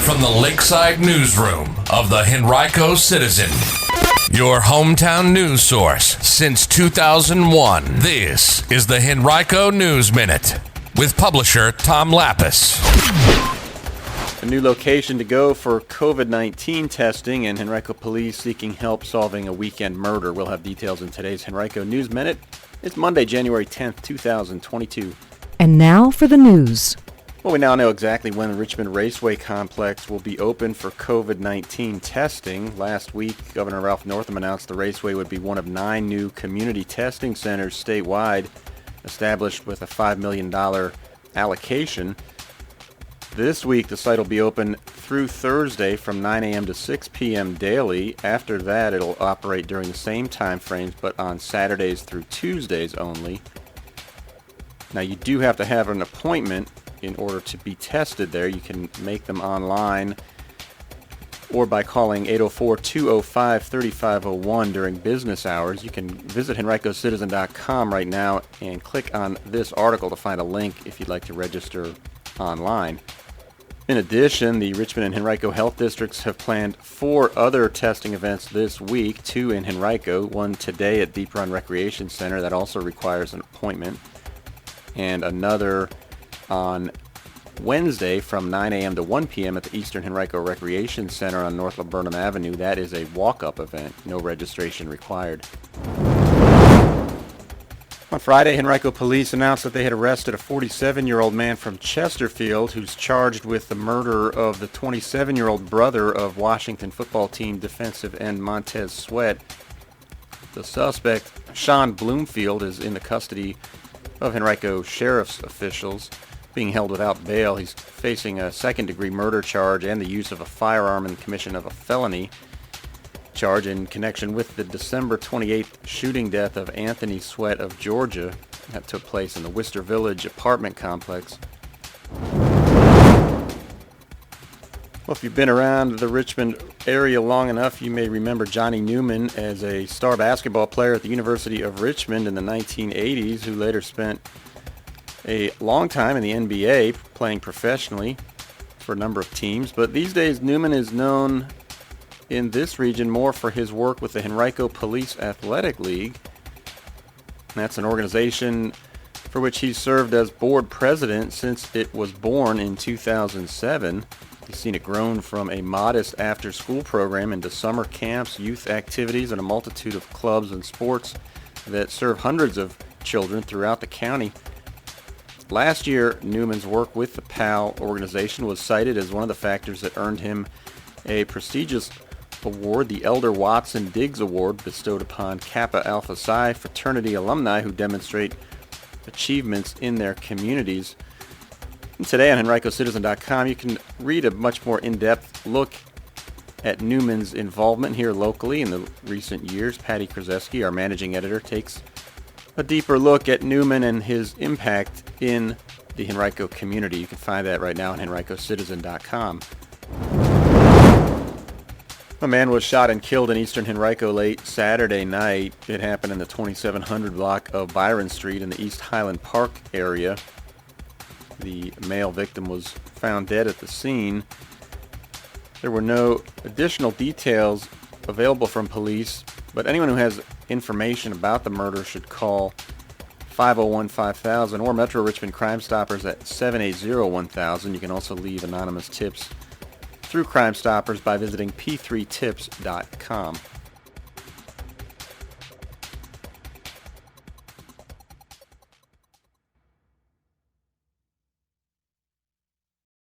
from the Lakeside Newsroom of the Henrico Citizen, your hometown news source since 2001. This is the Henrico News Minute with publisher Tom Lapis. A new location to go for COVID-19 testing, and Henrico Police seeking help solving a weekend murder. We'll have details in today's Henrico News Minute. It's Monday, January 10th, 2022. And now for the news. Well, we now know exactly when the Richmond Raceway complex will be open for COVID-19 testing. Last week, Governor Ralph Northam announced the Raceway would be one of 9 new community testing centers statewide, established with a $5 million allocation. This week, the site will be open through Thursday from 9 a.m. to 6 p.m. daily. After that, it'll operate during the same time frames, but on Saturdays through Tuesdays only. Now, you do have to have an appointment in order to be tested there. You can make them online or by calling 804-205-3501 during business hours. You can visit henricocitizen.com right now and click on this article to find a link if you'd like to register online. In addition, the Richmond and Henrico health districts have planned 4 other testing events this week, 2 in Henrico, one today at Deep Run Recreation Center that also requires an appointment, and another on Wednesday from 9 a.m. to 1 p.m. at the Eastern Henrico Recreation Center on North Laburnum Avenue. That is a walk-up event, no registration required. On Friday, Henrico Police announced that they had arrested a 47-year-old man from Chesterfield who's charged with the murder of the 27-year-old brother of Washington football team defensive end Montez Sweat. The suspect, Sean Bloomfield, is in the custody of Henrico Sheriff's officials, being held without bail. He's facing a second-degree murder charge and the use of a firearm in the commission of a felony charge in connection with the December 28th shooting death of Anthony Sweat of Georgia that took place in the Worcester Village apartment complex. Well, if you've been around the Richmond area long enough, you may remember Johnny Newman as a star basketball player at the University of Richmond in the 1980s, who later spent a long time in the NBA playing professionally for a number of teams. But these days, Newman is known in this region more for his work with the Henrico Police Athletic League. That's an organization for which he's served as board president since it was born in 2007. He's seen it grown from a modest after-school program into summer camps, youth activities, and a multitude of clubs and sports that serve hundreds of children throughout the county. Last year, Newman's work with the PAL organization was cited as one of the factors that earned him a prestigious award, the Elder Watson Diggs Award, bestowed upon Kappa Alpha Psi fraternity alumni who demonstrate achievements in their communities. And today on henricocitizen.com, you can read a much more in-depth look at Newman's involvement here locally in the recent years. Patty Krzeski, our managing editor, takes a deeper look at Newman and his impact in the Henrico community. You can find that right now on henricocitizen.com. A man was shot and killed in Eastern Henrico late Saturday night. It happened in the 2700 block of Byron Street in the East Highland Park area. The male victim was found dead at the scene. There were no additional details available from police, but anyone who has information about the murder should call 501-5000 or Metro Richmond Crime Stoppers at 780-1000. You can also leave anonymous tips through Crime Stoppers by visiting p3tips.com.